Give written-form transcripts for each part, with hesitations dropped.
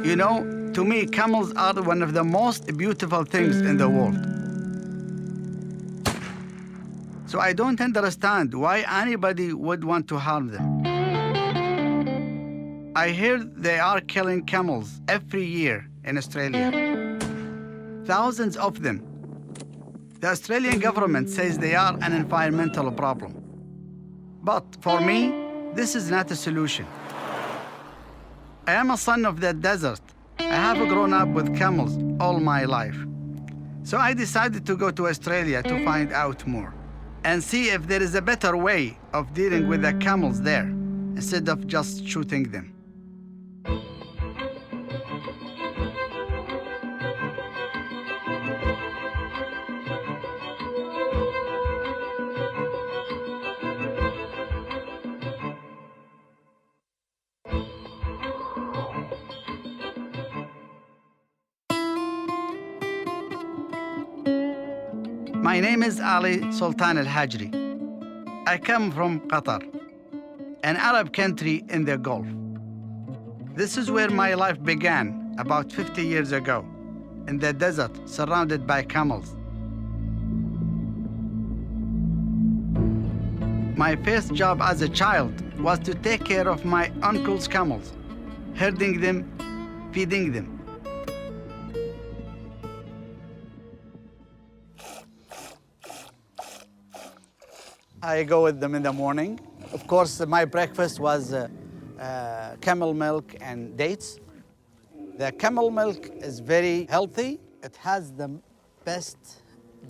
You know, to me, camels are one of the most beautiful things in the world. So I don't understand why anybody would want to harm them. I hear they are killing camels every year in Australia. Thousands of them. The Australian government says they are an environmental problem. But for me, this is not a solution. I am a son of the desert. I have grown up with camels all my life. So I decided to go to Australia to find out more and see if there is a better way of dealing with the camels there instead of just shooting them. My name is Ali Sultan Al-Hajri. I come from Qatar, an Arab country in the Gulf. This is where my life began about 50 years ago, in the desert surrounded by camels. My first job as a child was to take care of my uncle's camels, herding them, feeding them. I go with them in the morning. Of course, my breakfast was camel milk and dates. The camel milk is very healthy. It has the best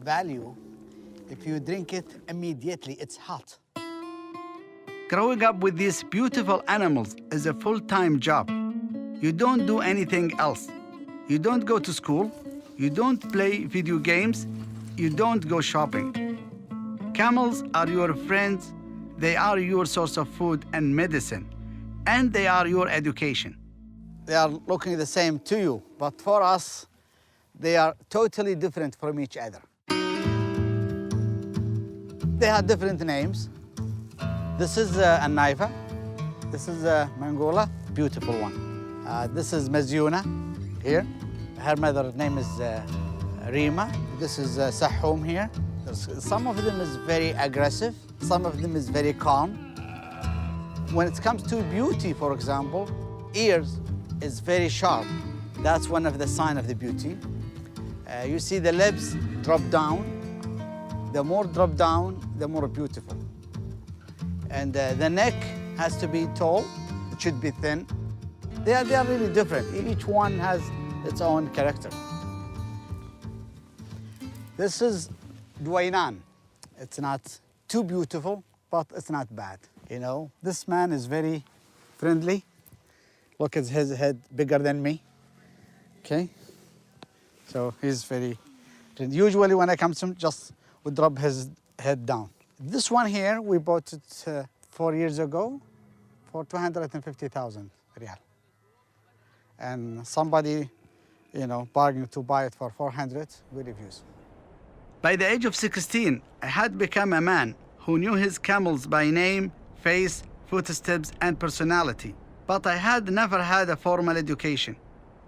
value if you drink it immediately. It's hot. Growing up with these beautiful animals is a full-time job. You don't do anything else. You don't go to school. You don't play video games. You don't go shopping. Camels are your friends, they are your source of food and medicine, and they are your education. They are looking the same to you, but for us, they are totally different from each other. They have different names. This is a Naifa. This is a Mangola, beautiful one. This is Mazyuna here. Her mother's name is Rima. This is Sahum here. Some of them is very aggressive, some of them is very calm. When it comes to beauty, for example, ears is very sharp. That's one of the signs of the beauty. You see the lips drop down. The more drop down, the more beautiful. And the neck has to be tall, it should be thin. They are really different. Each one has its own character. This is Duainan. It's not too beautiful, but it's not bad, you know. This man is very friendly. Look at his head, bigger than me, okay? So he's very, usually when I come to him, just would drop his head down. This one here, we bought it 4 years ago for 250,000 riyal. And somebody, you know, bargained to buy it for 400, we refused. By the age of 16, I had become a man who knew his camels by name, face, footsteps, and personality. But I had never had a formal education.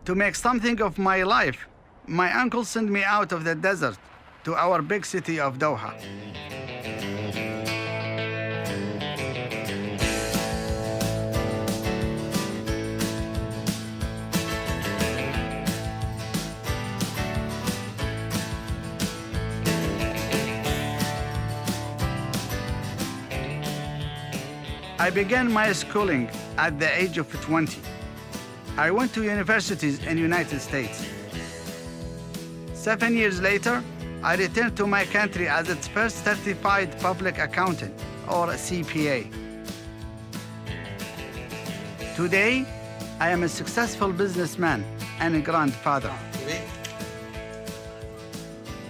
To make something of my life, my uncle sent me out of the desert to our big city of Doha. I began my schooling at the age of 20. I went to universities in the United States. 7 years later, I returned to my country as its first certified public accountant, or a CPA. Today, I am a successful businessman and a grandfather.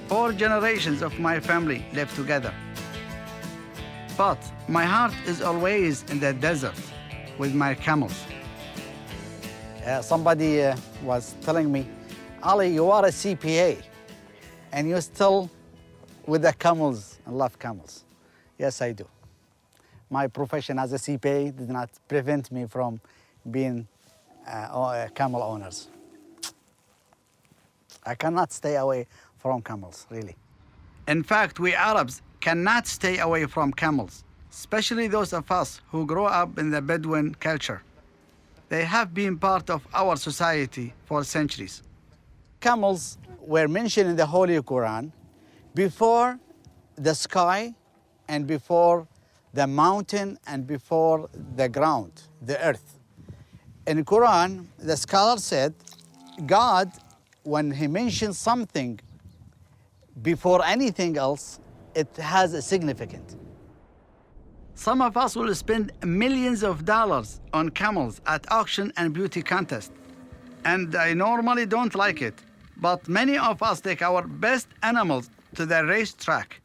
4 generations of my family live together. But my heart is always in the desert with my camels. Somebody was telling me, Ali, you are a CPA, and you're still with the camels and love camels. Yes, I do. My profession as a CPA did not prevent me from being camel owners. I cannot stay away from camels, really. In fact, we Arabs cannot stay away from camels, especially those of us who grow up in the Bedouin culture. They have been part of our society for centuries. Camels were mentioned in the Holy Quran before the sky and before the mountain and before the ground, the earth. In the Quran, the scholar said, God, when he mentions something before anything else, it has a significance. Some of us will spend millions of dollars on camels at auction and beauty contest. And I normally don't like it, but many of us take our best animals to the racetrack.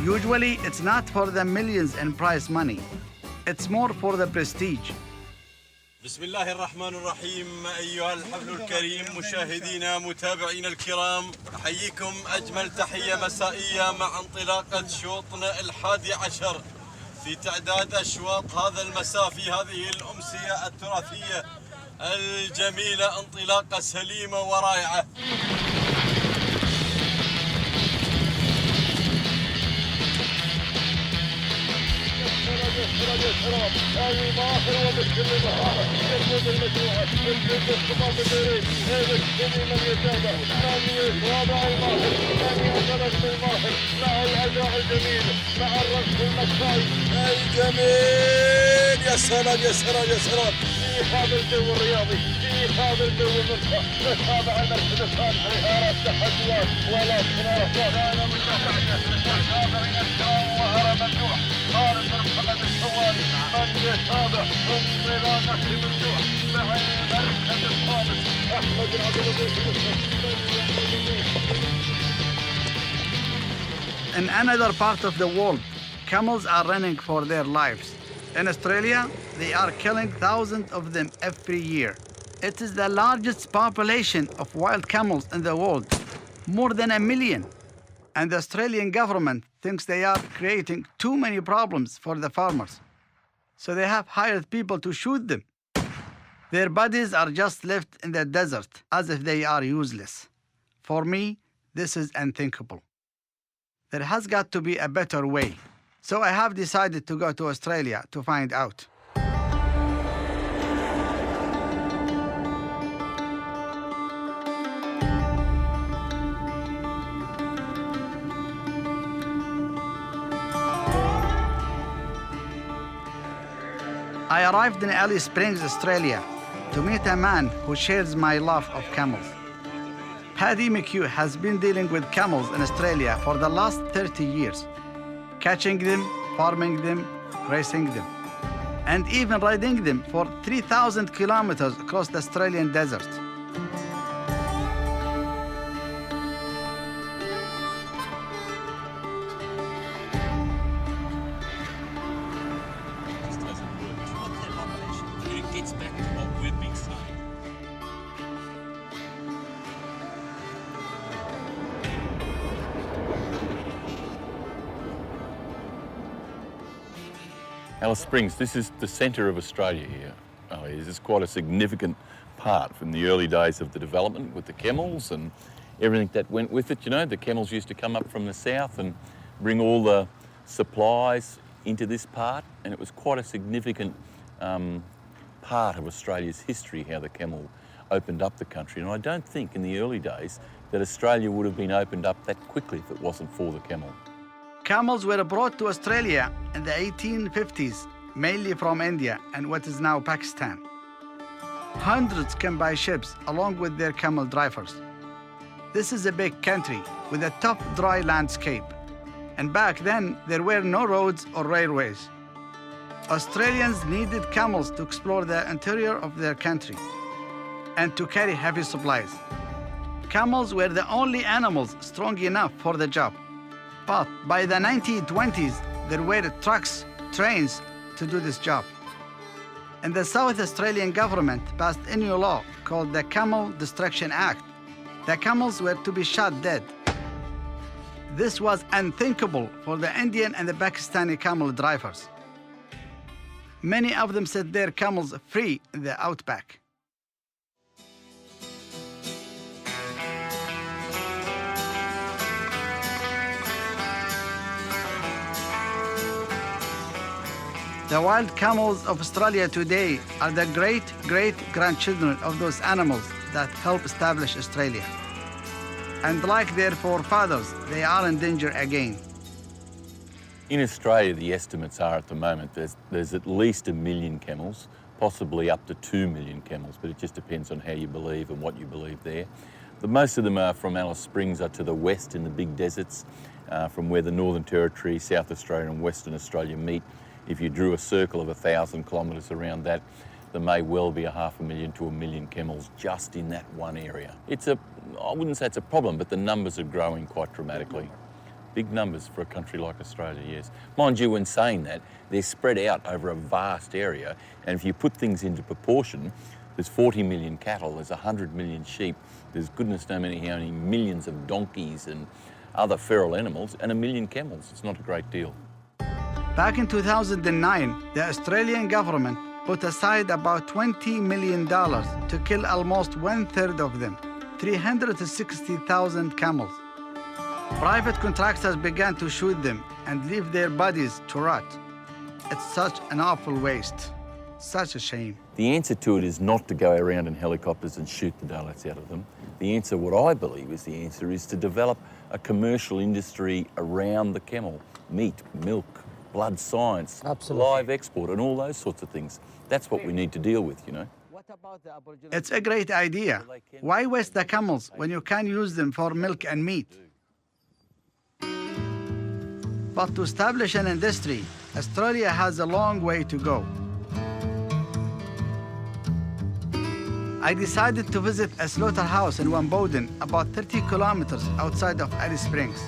Usually, it's not for the millions in prize money. It's more for the prestige. بسم الله الرحمن الرحيم. أيها الحفل الكريم مشاهدينا متابعينا الكرام، أحييكم أجمل تحية مسائية مع انطلاقة شوطنا 11 في تعداد أشواط هذا المساء في هذه الأمسية التراثية الجميلة، انطلاقة سليمة ورائعة. الماهر وبكل مهارة يرفض المجموعة الجد الخطاب الدوري يبتدي من يتابع من يتابع الماهر من ينطلق بالماهر مع الأداء الجميل مع الرقص المكاي الجميل. يا سلام يا سلام يا سلام في هذا الجو الرياضي، في هذا الجو الممتع. نتابع المركز الثالث لإثارة تحديات ولكن أنا متابعين متابعين الكرام وهرب الجوع خالد محمد الحواري من يتابع انطلاقة ممدوح مع المركز الخامس أحمد العبد. In another part of the world, camels are running for their lives. In Australia, they are killing thousands of them every year. It is the largest population of wild camels in the world, more than 1 million. And the Australian government thinks they are creating too many problems for the farmers. So they have hired people to shoot them. Their bodies are just left in the desert as if they are useless. For me, this is unthinkable. There has got to be a better way. So I have decided to go to Australia to find out. I arrived in Alice Springs, Australia, to meet a man who shares my love of camels. Paddy McHugh has been dealing with camels in Australia for the last 30 years, catching them, farming them, racing them, and even riding them for 3,000 kilometers across the Australian desert. Alice Springs, this is the centre of Australia here. This is quite a significant part from the early days of the development with the camels and everything that went with it. You know, the camels used to come up from the south and bring all the supplies into this part, and it was quite a significant part of Australia's history, how the camel opened up the country. And I don't think in the early days that Australia would have been opened up that quickly if it wasn't for the camel. Camels were brought to Australia in the 1850s, mainly from India and what is now Pakistan. Hundreds came by ships along with their camel drivers. This is a big country with a tough, dry landscape. And back then, there were no roads or railways. Australians needed camels to explore the interior of their country and to carry heavy supplies. Camels were the only animals strong enough for the job. But by the 1920s, there were trucks, trains to do this job. And the South Australian government passed a new law called the Camel Destruction Act. The camels were to be shot dead. This was unthinkable for the Indian and the Pakistani camel drivers. Many of them set their camels free in the Outback. The wild camels of Australia today are the great-great-grandchildren of those animals that helped establish Australia. And like their forefathers, they are in danger again. In Australia, the estimates are at the moment there's at least 1 million camels, possibly up to 2 million camels, but it just depends on how you believe and what you believe there. But most of them are from Alice Springs are to the west in the big deserts, from where the Northern Territory, South Australia and Western Australia meet. If you drew a circle of 1,000 kilometres around that, there may well be 500,000 to 1 million camels just in that one area. I wouldn't say it's a problem, but the numbers are growing quite dramatically. Big numbers for a country like Australia, yes. Mind you, when saying that, they're spread out over a vast area, and if you put things into proportion, there's 40 million cattle, there's 100 million sheep, there's goodness knows how many millions of donkeys and other feral animals, and 1 million camels. It's not a great deal. Back in 2009, the Australian government put aside about $20 million to kill almost 1/3 of them, 360,000 camels. Private contractors began to shoot them and leave their bodies to rot. It's such an awful waste. Such a shame. The answer to it is not to go around in helicopters and shoot the daylights out of them. The answer, what I believe is the answer, is to develop a commercial industry around the camel. Meat, milk, blood science, Absolutely. live export and all those sorts of things. That's what we need to deal with, you know. It's a great idea. Why waste the camels when you can use them for milk and meat? But to establish an industry, Australia has a long way to go. I decided to visit a slaughterhouse in Wamboden, about 30 kilometers outside of Alice Springs.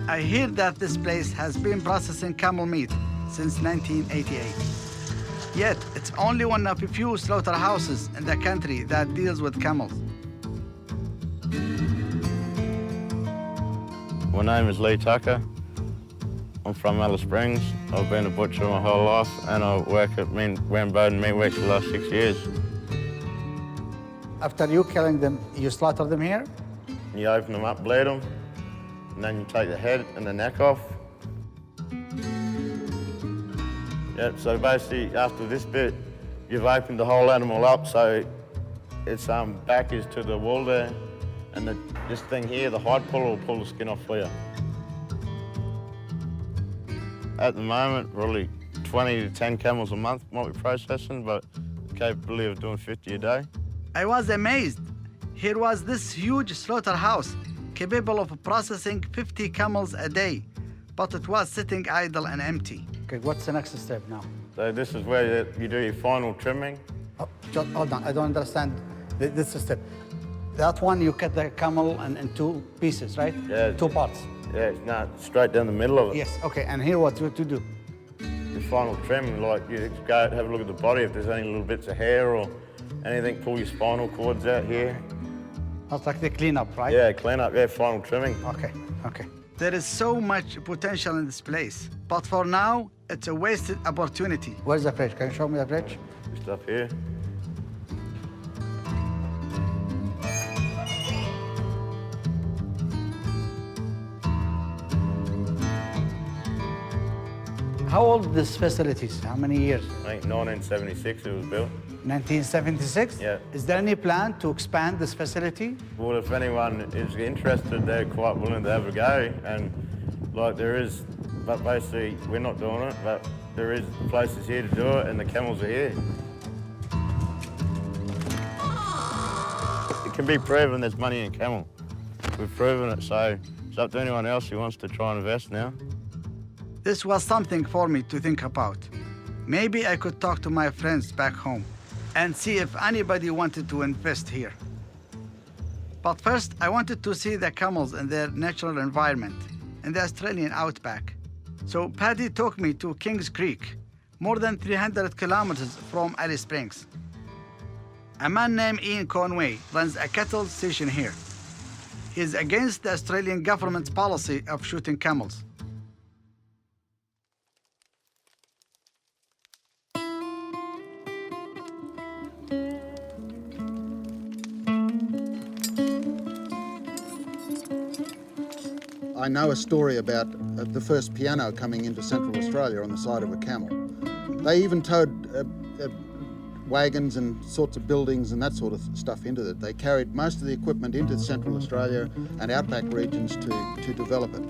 I hear that this place has been processing camel meat since 1988. Yet, it's only one of a few slaughterhouses in the country that deals with camels. My name is Lee Tucker. I'm from Alice Springs. I've been a butcher my whole life, and I work at Wamboden Meatworks for the last 6 years. After you killing them, you slaughter them here? You open them up, bleed them, and then you take the head and the neck off. Yep, so basically after this bit, you've opened the whole animal up, so its back is to the wall there, and this thing here, the hide puller, will pull the skin off for you. At the moment, probably 20 to 10 camels a month might be processing, but the capability of doing 50 a day. I was amazed. Here was this huge slaughterhouse capable of processing 50 camels a day, but it was sitting idle and empty. Okay, what's the next step now? So this is where you do your final trimming. Oh, just hold on, I don't understand this step. That one, you cut the camel in 2 pieces, right? Yeah. 2 parts. Yeah, no, straight down the middle of it. Yes, okay, and here what to do? The final trim, like you go have a look at the body, if there's any little bits of hair or anything, pull your spinal cords out here. That's like the cleanup, right? Yeah, clean up, yeah, final trimming. Okay, okay. There is so much potential in this place, but for now, it's a wasted opportunity. Where's the fridge? Can you show me the fridge? Stuff here. How old are these facilities? How many years? I think 1976 it was built. 1976? Yeah. Is there any plan to expand this facility? Well, if anyone is interested, they're quite willing to have a go. And like there is, but basically we're not doing it, but there is places here to do it and the camels are here. It can be proven there's money in camel. We've proven it, so it's up to anyone else who wants to try and invest now. This was something for me to think about. Maybe I could talk to my friends back home and see if anybody wanted to invest here. But first, I wanted to see the camels in their natural environment, in the Australian outback. So Paddy took me to Kings Creek, more than 300 kilometers from Alice Springs. A man named Ian Conway runs a cattle station here. He is against the Australian government's policy of shooting camels. I know a story about the first piano coming into Central Australia on the side of a camel. They even towed wagons and sorts of buildings and that sort of stuff into it. They carried most of the equipment into Central Australia and Outback regions to develop it.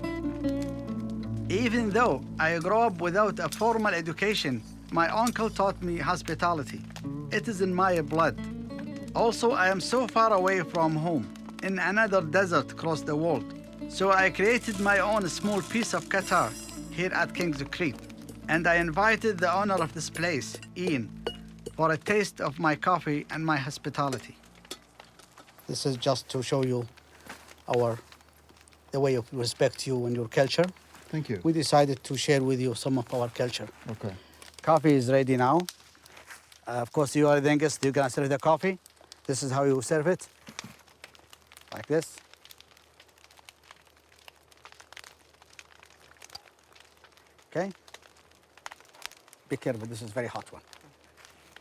Even though I grew up without a formal education, my uncle taught me hospitality. It is in my blood. Also, I am so far away from home, in another desert across the world. So I created my own small piece of Qatar here at Kings Creek. And I invited the owner of this place, Ian, for a taste of my coffee and my hospitality. This is just to show you the way of respect you and your culture. Thank you. We decided to share with you some of our culture. Okay. Coffee is ready now. Of course, you are the youngest, you're gonna serve the coffee. This is how you serve it, like this. Okay? Be careful, this is very hot one.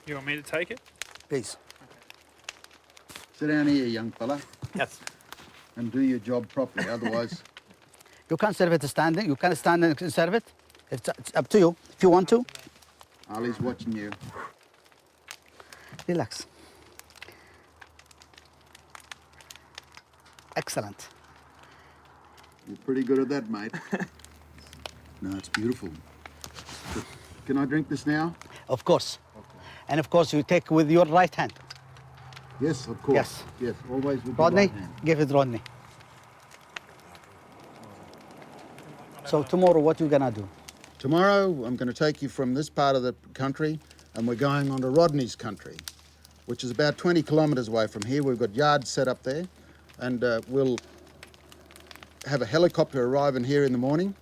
You want me to take it? Please. Sit down here, young fella, Yes. and do your job properly. Otherwise, You can serve it standing, you can stand and serve it. It's up to you, if you want to. Ali's watching you. Relax. Excellent. You're pretty good at that, mate. No, it's beautiful. But can I drink this now? Of course. And of course, you take with your right hand. Yes, of course. Yes. Yes, always with Rodney, the right hand. give it Rodney. So tomorrow, what you gonna do? Tomorrow, I'm going to take you from this part of the country, and we're going on to Rodney's country, which is about 20 kilometres away from here. We've got yards set up there, and we'll have a helicopter arriving here in the morning,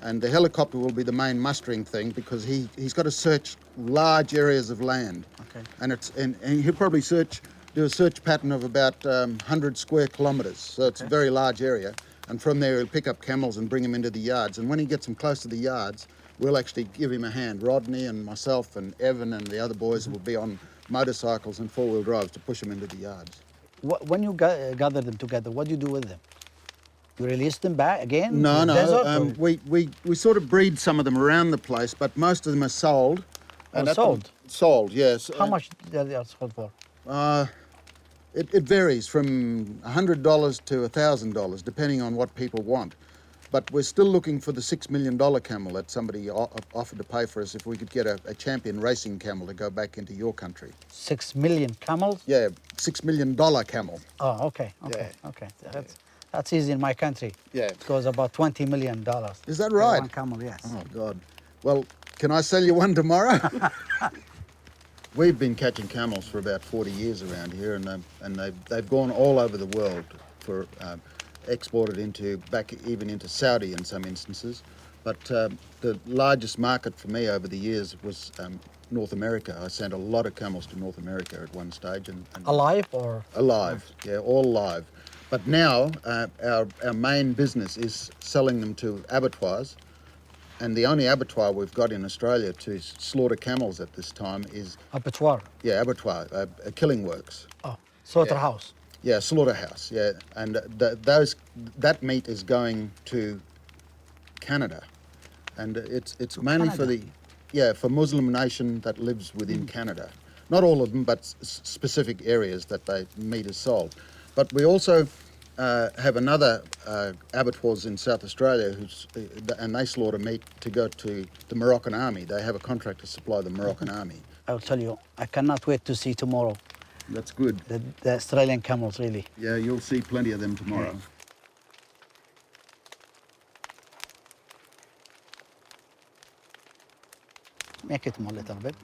and the helicopter will be the main mustering thing because he's got to search large areas of land. Okay. And he'll probably do a search pattern of about 100 square kilometres, so it's a very large area. And from there, he'll pick up camels and bring them into the yards. And when he gets them close to the yards, we'll actually give him a hand. Rodney and myself and Evan and the other boys will be on motorcycles and four-wheel drives to push them into the yards. When you gather them together, what do you do with them? You release them back again? No, to the desert, no. We sort of breed some of them around the place, but most of them are sold. Oh, at sold? Sold, yes. How much are they sold for? It varies from $100 to $1,000, depending on what people want. But we're still looking for the $6 million camel that somebody offered to pay for us if we could get a champion racing camel to go back into your country. 6 million camels? Yeah, $6 million camel. Oh, okay, okay. That's easy in my country. Yeah. It goes about $20 million. Is that for right? one camel, yes. Oh, God. Well, can I sell you one tomorrow? We've been catching camels for about 40 years around here, and they've gone all over the world for exported even into Saudi in some instances. But the largest market for me over the years was North America. I sent a lot of camels to North America at one stage. And Alive or? Alive, yeah, all live. But now our main business is selling them to abattoirs. And the only abattoir we've got in Australia to slaughter camels at this time is... Abattoir? Yeah, abattoir, killing works. Oh, slaughterhouse? Yeah, slaughterhouse, yeah. And that meat is going to Canada. And it's mainly Canada? for Muslim nation that lives within Canada. Not all of them, but specific areas that meat is sold. But we also... have another abattoirs in South Australia and they slaughter meat to go to the Moroccan army. They have a contract to supply the Moroccan army. I'll tell you, I cannot wait to see tomorrow. That's good. The Australian camels, really. Yeah, you'll see plenty of them tomorrow. Make it more a little bit.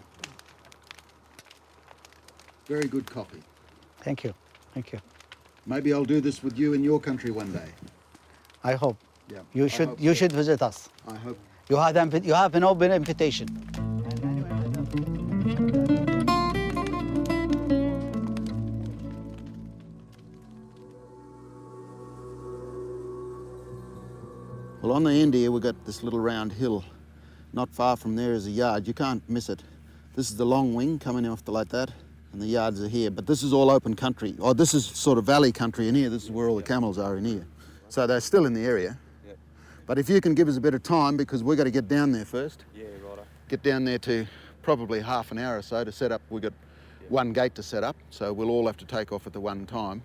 Very good coffee. Thank you, thank you. Maybe I'll do this with you in your country one day. I hope. Yeah, You should visit us. I hope. You have an open invitation. Well, on the end here, we've got this little round hill. Not far from there is a yard. You can't miss it. This is the long wing coming off like that, and the yards are here. But this is all open country. Oh, this is sort of valley country in here. This is where all the camels are in here. So they're still in the area. Yep. But if you can give us a bit of time, because we've got to get down there first. Yeah, righto. Get down there to probably half an hour or so to set up. We've got one gate to set up, so we'll all have to take off at the one time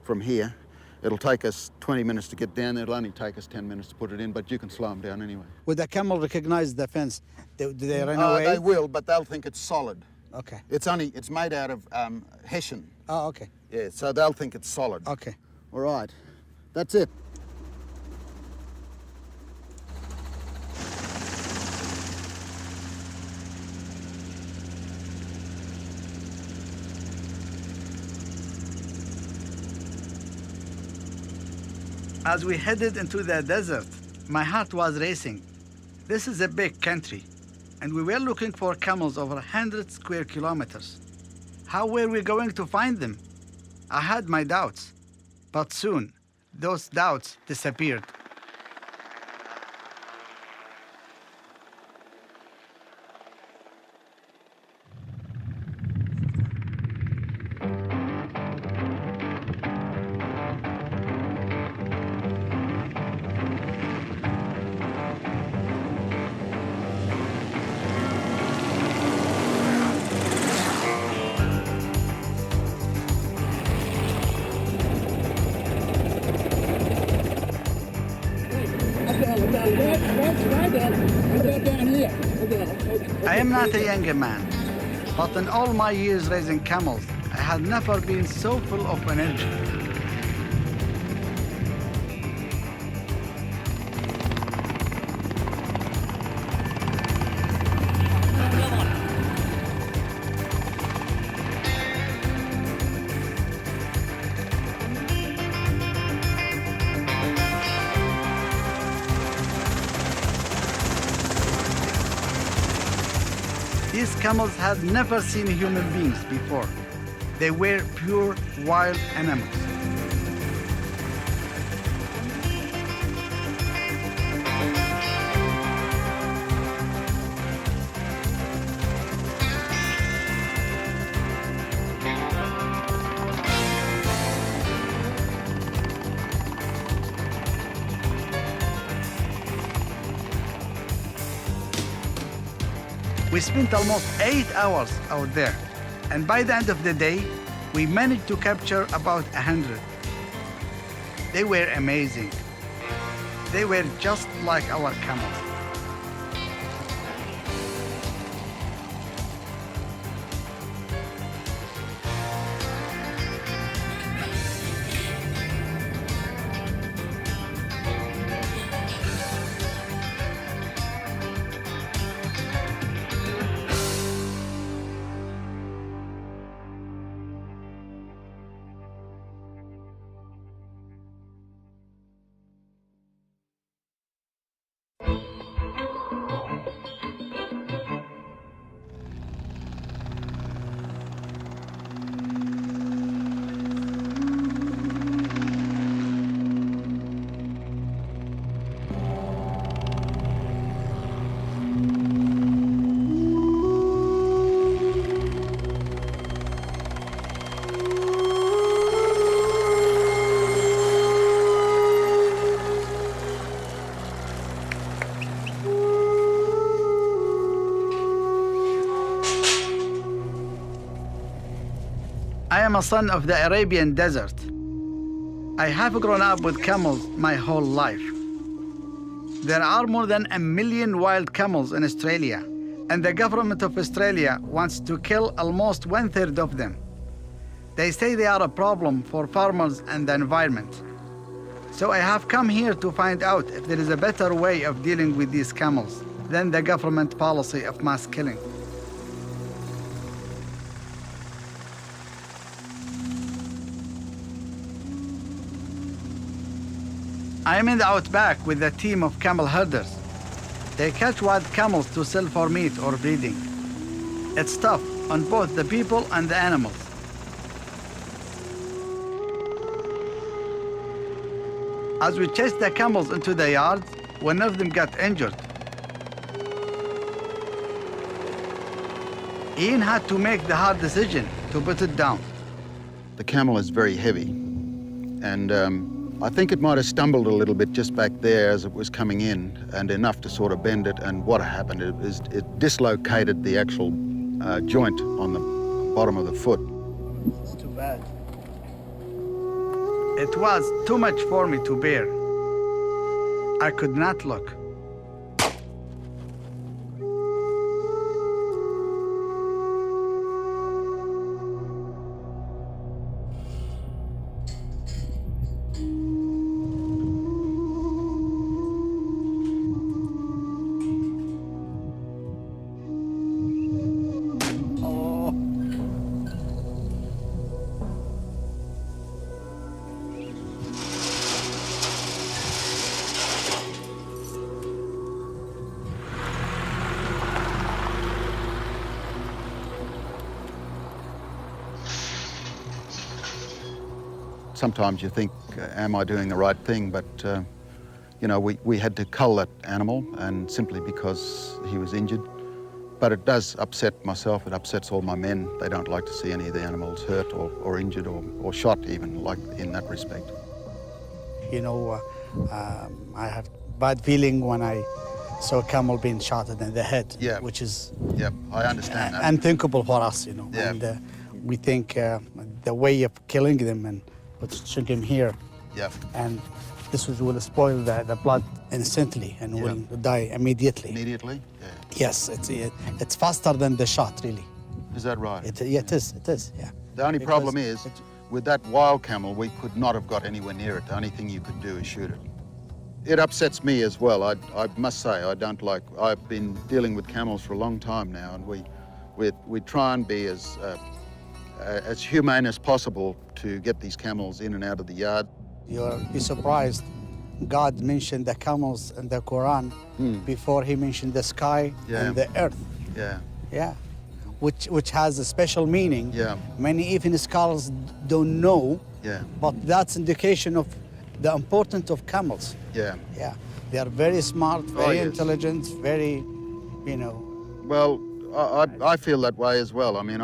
from here. It'll take us 20 minutes to get down there. It'll only take us 10 minutes to put it in, but you can slow them down anyway. Would the camel recognize the fence? Do they run away? They will, but they'll think it's solid. Okay. It's made out of hessian. Oh, okay. Yeah, so they'll think it's solid. Okay. All right, that's it. As we headed into the desert, my heart was racing. This is a big country, and we were looking for camels over 100 square kilometers. How were we going to find them? I had my doubts, but soon those doubts disappeared. I am not a younger man, but in all my years raising camels, I had never been so full of energy. These camels had never seen human beings before. They were pure wild animals. We spent almost 8 hours out there, and by the end of the day, we managed to capture about 100. They were amazing. They were just like our camels. I am a son of the Arabian desert. I have grown up with camels my whole life. There are more than 1 million wild camels in Australia, and the government of Australia wants to kill almost 1/3 of them. They say they are a problem for farmers and the environment. So I have come here to find out if there is a better way of dealing with these camels than the government policy of mass killing. I am in the Outback with a team of camel herders. They catch wild camels to sell for meat or breeding. It's tough on both the people and the animals. As we chased the camels into the yard, one of them got injured. Ian had to make the hard decision to put it down. The camel is very heavy, and I think it might have stumbled a little bit just back there as it was coming in, and enough to sort of bend it. And what happened is it dislocated the actual joint on the bottom of the foot. It's too bad. It was too much for me to bear. I could not look. Sometimes you think, am I doing the right thing? But, you know, we had to cull that animal, and simply because he was injured. But it does upset myself, it upsets all my men. They don't like to see any of the animals hurt or injured or shot even, like in that respect. You know, I have bad feeling when I saw a camel being shot in the head, Yeah. which is Yep, I understand that. unthinkable for us, you know. Yeah. And we think the way of killing them and putting him here, Yep, and this will spoil the blood instantly and Yeah. will die immediately. immediately? Yeah. Yes, it's faster than the shot, really. Is that right? Yeah, it is, yeah. The only Because problem is, with that wild camel, we could not have got anywhere near it. The only thing you could do is shoot it. It upsets me as well. I must say, I don't like. I've been dealing with camels for a long time now, and we try and be as humane as possible to get these camels in and out of the yard. You'll be surprised. God mentioned the camels in the Quran before he mentioned the sky Yeah. and the earth. Yeah, Yeah, which has a special meaning. Yeah. Many even scholars don't know, yeah, but that's indication of the importance of camels. yeah. Yeah, they are very smart, very yes. intelligent, very, you know. Well, I feel that way as well. I mean,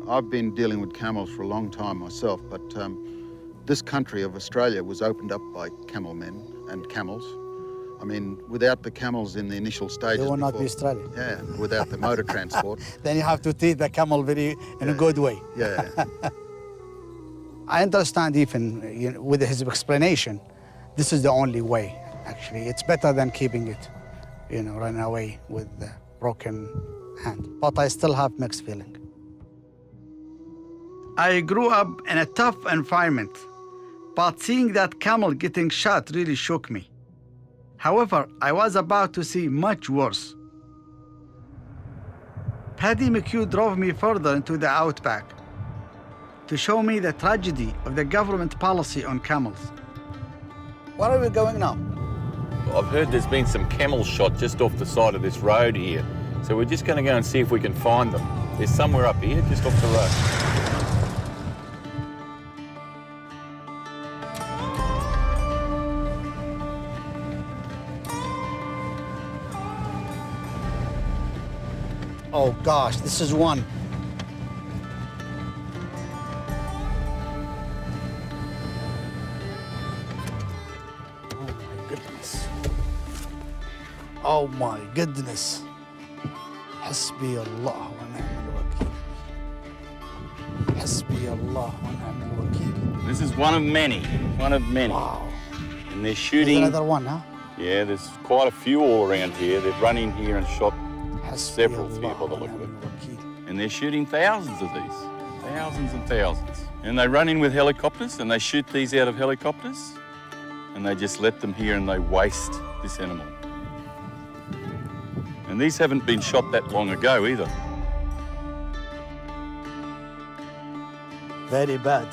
I've been dealing with camels for a long time myself, but this country of Australia was opened up by camel men and camels. I mean, without the camels in the initial stages. They will not be before- Australian. Yeah, without the motor transport. Then you have to treat the camel in a good way. Yeah, I understand even with his explanation, this is the only way, actually. It's better than keeping it, run away with the broken hand. But I still have mixed feeling. I grew up in a tough environment, but seeing that camel getting shot really shook me. However, I was about to see much worse. Paddy McHugh drove me further into the Outback to show me the tragedy of the government policy on camels. Where are we going now? I've heard there's been some camels shot just off the side of this road here. So we're just going to go and see if we can find them. They're somewhere up here, just off the road. Oh gosh, this is one. Oh my goodness. حسبي الله ونعم الوكيل. حسبي الله ونعم الوكيل. This is one of many, Wow. And they're There's shooting. another one, huh? Yeah, there's quite a few all around here. They've run in here and shot حسبي several الله here by the look of ونعم it. الوكيل. And they're shooting thousands of these. Thousands and thousands. And they run in with helicopters and they shoot these out of helicopters and they just let them here and they waste this animal. And these haven't been shot that long ago either. Very bad.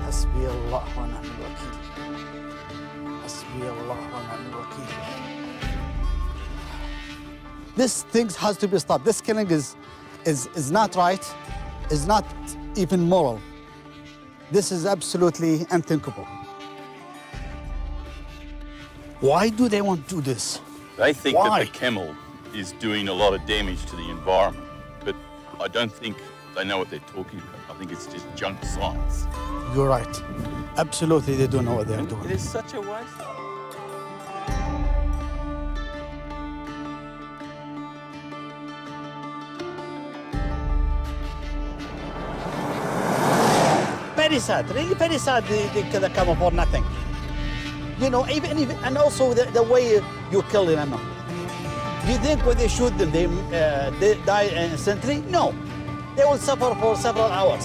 حسبي الله ونعم الوكيل. حسبي الله ونعم الوكيل. This thing has to be stopped. This killing is not right, is not even moral. This is absolutely unthinkable. Why do they want to do this? They think Why? that the camel is doing a lot of damage to the environment, but I don't think they know what they're talking about. I think it's just junk science. You're right. Absolutely, they don't know what they're It doing. is such a waste. Very sad, really very sad, the camel for nothing. You know, even and also the way you kill the animal. Do you think when they shoot them, they die instantly? No. They will suffer for several hours.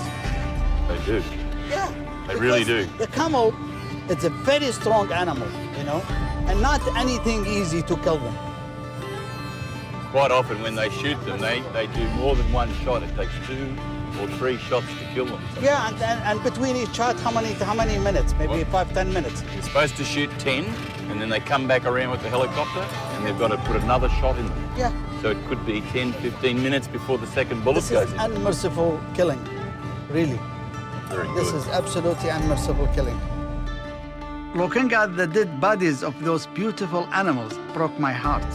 They do. Yeah. They really because do. The camel, it's a very strong animal, you know, and not anything easy to kill them. Quite often when they shoot them, they do more than one shot. It takes 2 or 3 shots to kill them. Yeah, and between each shot, how many minutes? Maybe 5-10 minutes. You're supposed to shoot 10, and then they come back around with the helicopter, and they've got to put another shot in them. Yeah. So it could be 10, 15 minutes before the second bullet This goes is in. unmerciful killing, really. Very This good. is absolutely unmerciful killing. Looking at the dead bodies of those beautiful animals broke my heart.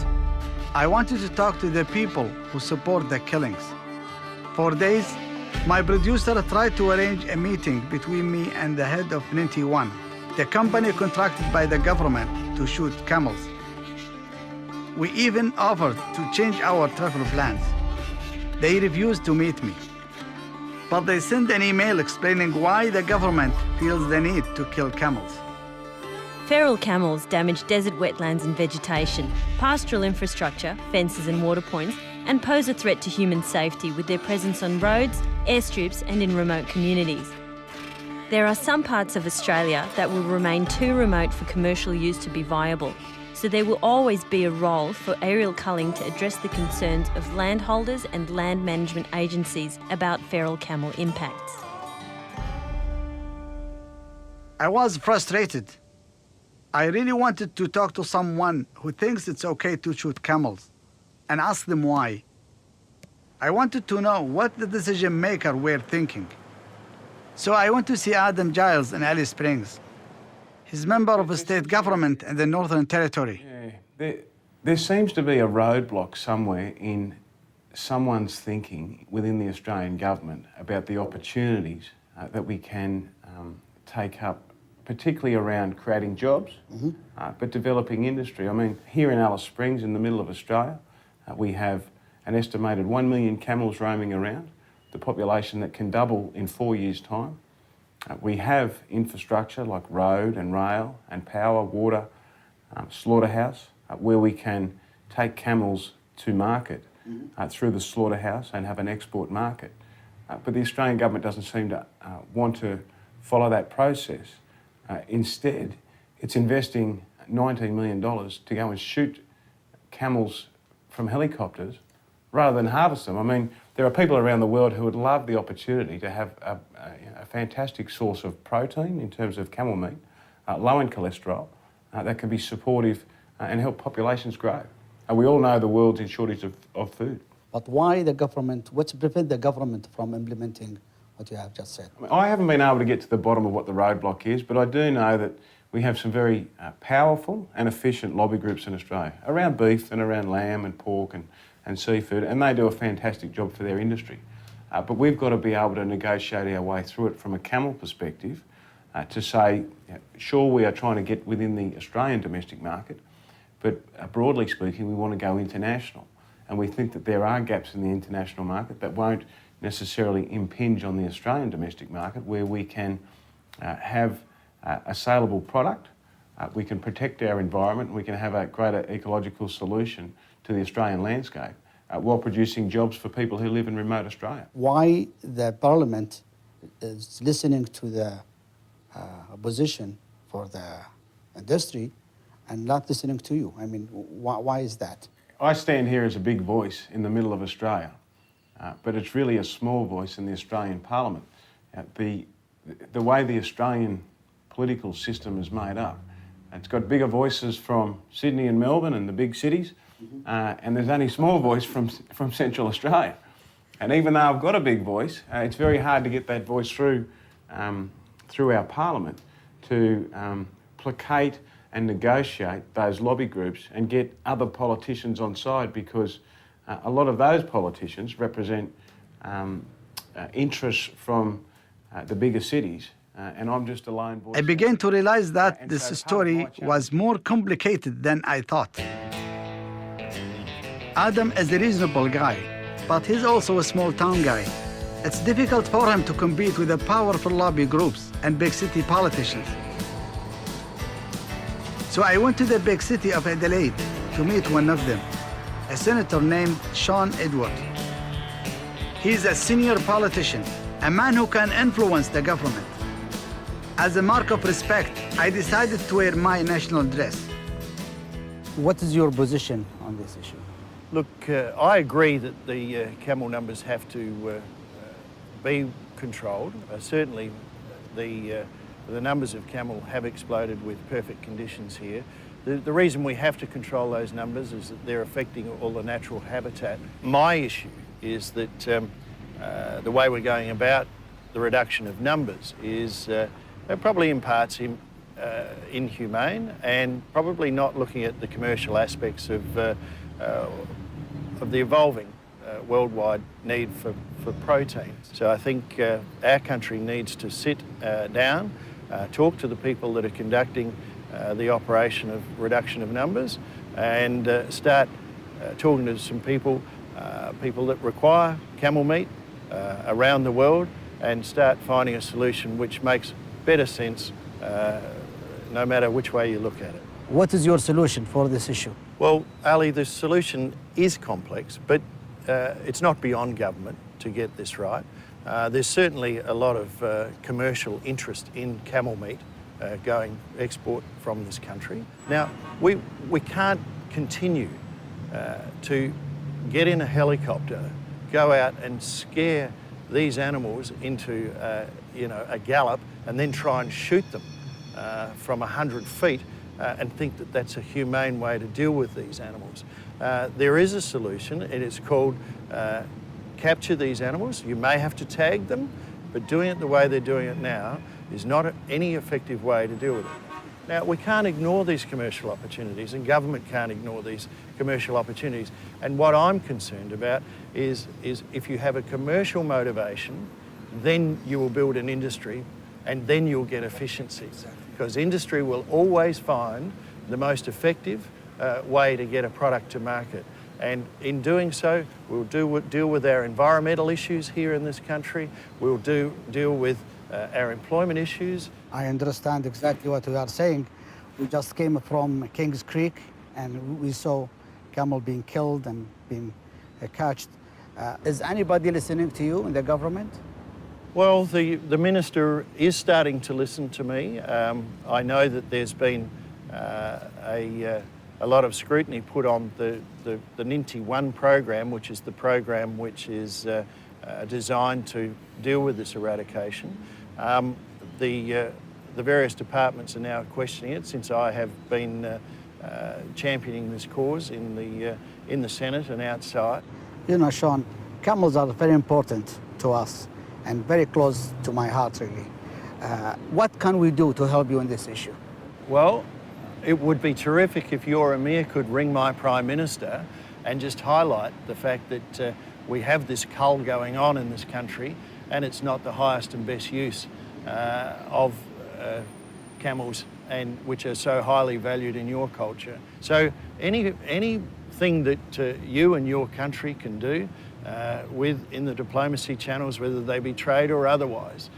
I wanted to talk to the people who support the killings. For days, my producer tried to arrange a meeting between me and the head of 91, the company contracted by the government to shoot camels. We even offered to change our travel plans. They refused to meet me. But they sent an email explaining why the government feels the need to kill camels. Feral camels damage desert wetlands and vegetation, pastoral infrastructure, fences and water points, and pose a threat to human safety with their presence on roads, airstrips and in remote communities. There are some parts of Australia that will remain too remote for commercial use to be viable, so there will always be a role for aerial culling to address the concerns of landholders and land management agencies about feral camel impacts. I was frustrated. I really wanted to talk to someone who thinks it's okay to shoot camels and ask them why. I wanted to know what the decision maker were thinking. So I went to see Adam Giles in Alice Springs. He's member of a state government in the Northern Territory. Yeah, there seems to be a roadblock somewhere in someone's thinking within the Australian government about the opportunities that we can take up, particularly around creating jobs, but developing industry. I mean, here in Alice Springs, in the middle of Australia, we have an estimated 1 million camels roaming around, the population that can double in 4 years' time. We have infrastructure like road and rail and power, water, slaughterhouse, where we can take camels to market through the slaughterhouse and have an export market. But the Australian government doesn't seem to want to follow that process. Instead, it's investing $19 million to go and shoot camels from helicopters rather than harvest them. I mean, there are people around the world who would love the opportunity to have a fantastic source of protein in terms of camel meat, low in cholesterol, that can be supportive and help populations grow. And we all know the world's in shortage of food. But why the government, what's prevent the government from implementing what you have just said? I haven't been able to get to the bottom of what the roadblock is, but I do know that we have some very powerful and efficient lobby groups in Australia around beef and around lamb and pork and seafood, and they do a fantastic job for their industry. But we've got to be able to negotiate our way through it from a camel perspective to say, sure, we are trying to get within the Australian domestic market, but broadly speaking, we want to go international. And we think that there are gaps in the international market that won't necessarily impinge on the Australian domestic market, where we can have a saleable product, we can protect our environment, and we can have a greater ecological solution to the Australian landscape while producing jobs for people who live in remote Australia. Why the parliament is listening to the opposition for the industry and not listening to you? I mean, why is that? I stand here as a big voice in the middle of Australia, but it's really a small voice in the Australian Parliament. The way the Australian political system is made up, it's got bigger voices from Sydney and Melbourne and the big cities, and there's only a small voice from Central Australia. And even though I've got a big voice, it's very hard to get that voice through our parliament to placate and negotiate those lobby groups and get other politicians on side, because a lot of those politicians represent interests from the bigger cities, and I'm just a lone voice. I began to realize that And this so part of story my challenge- was more complicated than I thought. Adam is a reasonable guy, but he's also a small town guy. It's difficult for him to compete with the powerful lobby groups and big city politicians. So I went to the big city of Adelaide to meet one of them, a senator named Sean Edward. He's a senior politician, a man who can influence the government. As a mark of respect, I decided to wear my national dress. What is your position on this issue? Look, I agree that the camel numbers have to be controlled. Certainly, the numbers of camel have exploded with perfect conditions here. The reason we have to control those numbers is that they're affecting all the natural habitat. My issue is that the way we're going about the reduction of numbers is probably in parts inhumane, and probably not looking at the commercial aspects of the evolving worldwide need for protein. So I think our country needs to sit down, talk to the people that are conducting the operation of reduction of numbers, and start talking to some people that require camel meat around the world, and start finding a solution which makes better sense no matter which way you look at it. What is your solution for this issue? Well, Ali, the solution is complex, but it's not beyond government to get this right. There's certainly a lot of commercial interest in camel meat going export from this country. Now, we can't continue to get in a helicopter, go out and scare these animals into a gallop, and then try and shoot them from 100 feet and think that that's a humane way to deal with these animals. There is a solution, and it's called capture these animals. You may have to tag them, but doing it the way they're doing it now is not any effective way to deal with it. Now, we can't ignore these commercial opportunities, and government can't ignore these commercial opportunities. And what I'm concerned about is if you have a commercial motivation, then you will build an industry, and then you'll get efficiencies. Because industry will always find the most effective way to get a product to market. And in doing so, we'll deal with our environmental issues here in this country. We'll deal with our employment issues. I understand exactly what you are saying. We just came from Kings Creek, and we saw camel being killed and being catched. Is anybody listening to you in the government? Well, the minister is starting to listen to me. I know that there's been a lot of scrutiny put on the NINTI 1 program, which is the program which is designed to deal with this eradication. The various departments are now questioning it, since I have been championing this cause in the Senate and outside. You know, Sean, camels are very important to us and very close to my heart, really. What can we do to help you in this issue? Well, it would be terrific if your Emir could ring my Prime Minister and just highlight the fact that we have this cull going on in this country, and it's not the highest and best use of camels, and which are so highly valued in your culture. So anything that you and your country can do in the diplomacy channels, whether they be trade or otherwise,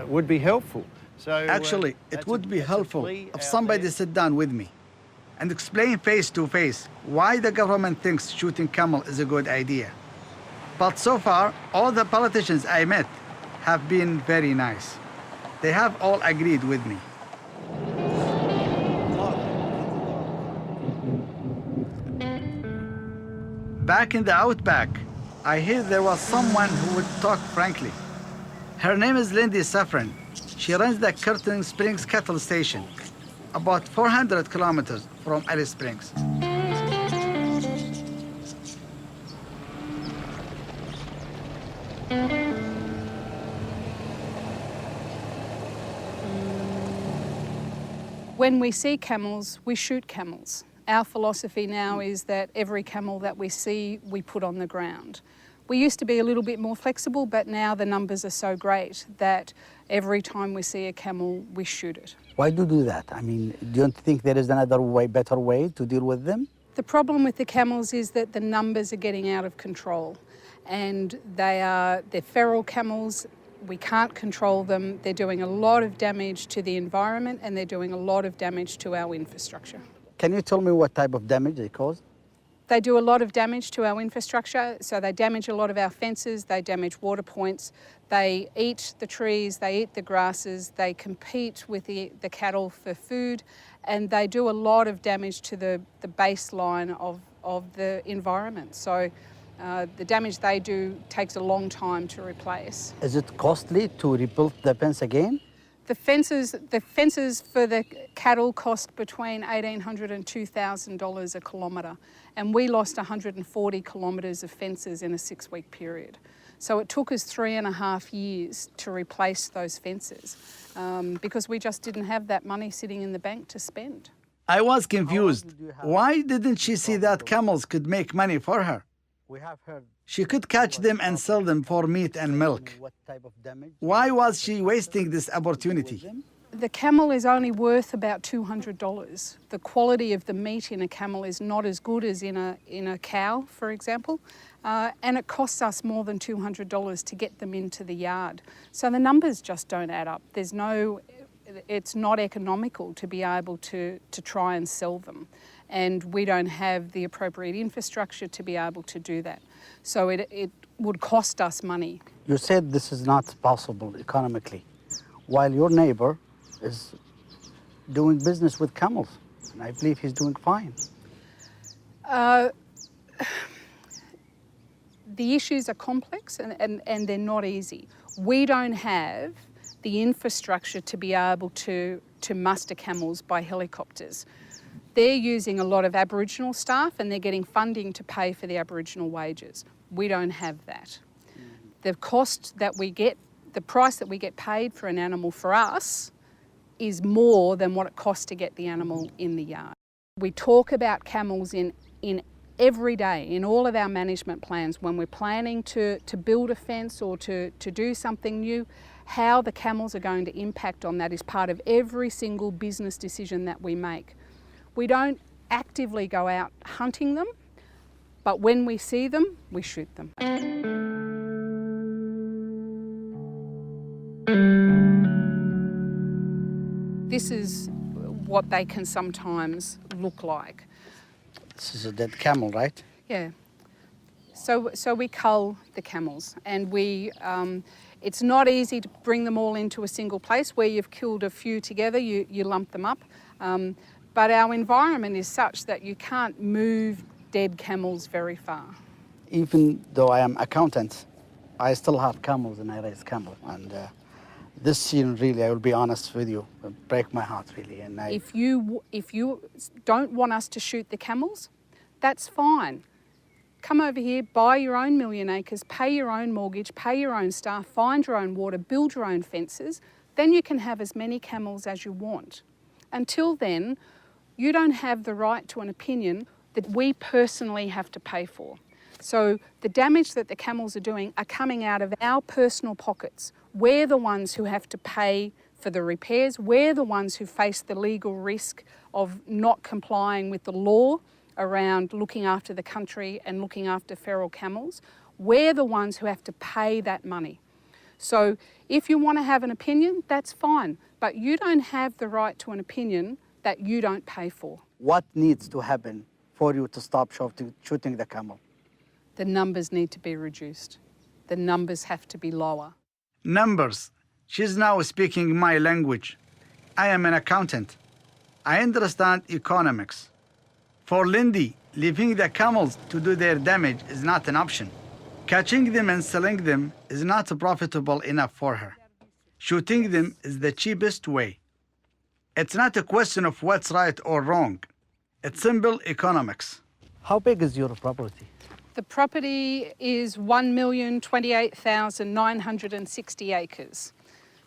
would be helpful. So Actually, it would be helpful if somebody sit down with me and explain face to face why the government thinks shooting camel is a good idea. But so far, all the politicians I met have been very nice. They have all agreed with me. Back in the Outback, I hear there was someone who would talk frankly. Her name is Lindy Saffron. She runs the Curtin Springs Cattle Station, about 400 kilometers from Alice Springs. When we see camels, we shoot camels. Our philosophy now is that every camel that we see, we put on the ground. We used to be a little bit more flexible, but now the numbers are so great that every time we see a camel, we shoot it. Why do you do that? I mean, don't you think there is another way, better way to deal with them? The problem with the camels is that the numbers are getting out of control, and they're feral camels. We can't control them. They're doing a lot of damage to the environment, and they're doing a lot of damage to our infrastructure. Can you tell me what type of damage they cause? They do a lot of damage to our infrastructure, so they damage a lot of our fences, they damage water points, they eat the trees, they eat the grasses, they compete with the cattle for food, and they do a lot of damage to the baseline of the environment. So the damage they do takes a long time to replace. Is it costly to rebuild the fence again? The fences for the cattle cost between $1,800 and $2,000 a kilometre, and we lost 140 kilometres of fences in a 6-week period. So it took us 3.5 years to replace those fences because we just didn't have that money sitting in the bank to spend. I was confused. Why didn't she see that camels could make money for her? We have heard. She could catch them and sell them for meat and milk. What type of damage? Why was she wasting this opportunity? The camel is only worth about $200. The quality of the meat in a camel is not as good as in a cow, for example, and it costs us more than $200 to get them into the yard. So the numbers just don't add up. It's not economical to be able to try and sell them, and we don't have the appropriate infrastructure to be able to do that. So it would cost us money. You said this is not possible economically, while your neighbor is doing business with camels, and I believe he's doing fine. The issues are complex and they're not easy. We don't have the infrastructure to be able to muster camels by helicopters. They're using a lot of Aboriginal staff and they're getting funding to pay for the Aboriginal wages. We don't have that. The cost that we get, the price that we get paid for an animal for us is more than what it costs to get the animal in the yard. We talk about camels in every day, in all of our management plans, when we're planning to build a fence or to do something new. How the camels are going to impact on that is part of every single business decision that we make. We don't actively go out hunting them, but when we see them, we shoot them. This is what they can sometimes look like. This is a dead camel, right? Yeah. So we cull the camels, and it's not easy to bring them all into a single place. Where you've killed a few together, you lump them up. But our environment is such that you can't move dead camels very far. Even though I am accountant, I still have camels and I raise camels. And this scene really, I will be honest with you, will break my heart really. And If you don't want us to shoot the camels, that's fine. Come over here, buy your own 1,000,000 acres, pay your own mortgage, pay your own staff, find your own water, build your own fences. Then you can have as many camels as you want. Until then, you don't have the right to an opinion that we personally have to pay for. So the damage that the camels are doing are coming out of our personal pockets. We're the ones who have to pay for the repairs. We're the ones who face the legal risk of not complying with the law around looking after the country and looking after feral camels. We're the ones who have to pay that money. So if you want to have an opinion, that's fine, but you don't have the right to an opinion that you don't pay for. what needs to happen for you to stop shooting the camel? The numbers need to be reduced. The numbers have to be lower. Numbers. She's now speaking my language. I am an accountant. I understand economics. For Lindy, leaving the camels to do their damage is not an option. Catching them and selling them is not profitable enough for her. Shooting them is the cheapest way. It's not a question of what's right or wrong. It's simple economics. How big is your property? The property is 1,028,960 acres,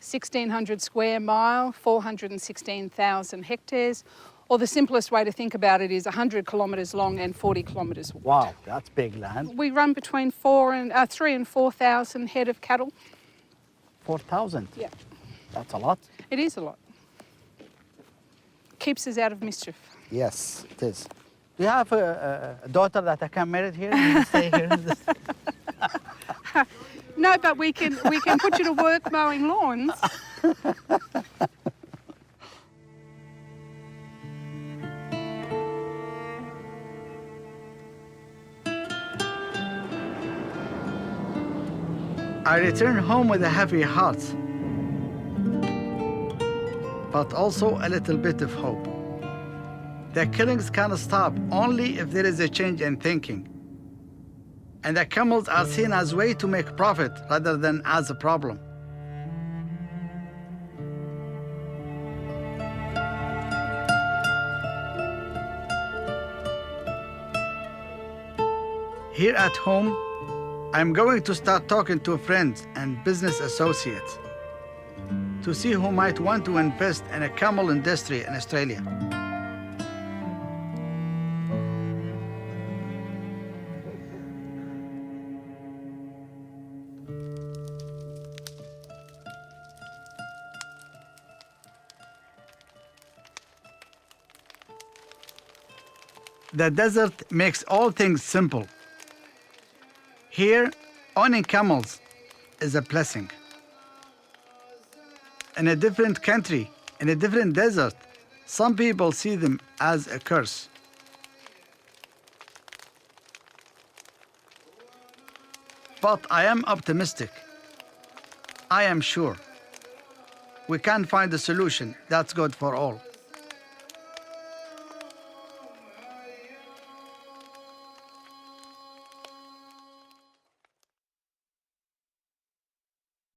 1,600 square mile, 416,000 hectares, or the simplest way to think about it is 100 kilometres long and 40 kilometres wide. Wow, that's big land. We run between 3,000 and 4,000 head of cattle. 4,000. Yeah, That's a lot. it is a lot. Keeps us out of mischief. Yes, it is. Do you have a daughter that I can marry here? You stay here. No, but we can put you to work mowing lawns. I return home with a heavy heart, but also a little bit of hope. The killings can stop only if there is a change in thinking. And the camels are seen as a way to make profit rather than as a problem. Here at home, I'm going to start talking to friends and business associates to see who might want to invest in a camel industry in Australia. The desert makes all things simple. Here, owning camels is a blessing. In a different country, in a different desert, some people see them as a curse. But I am optimistic. I am sure we can find a solution that's good for all.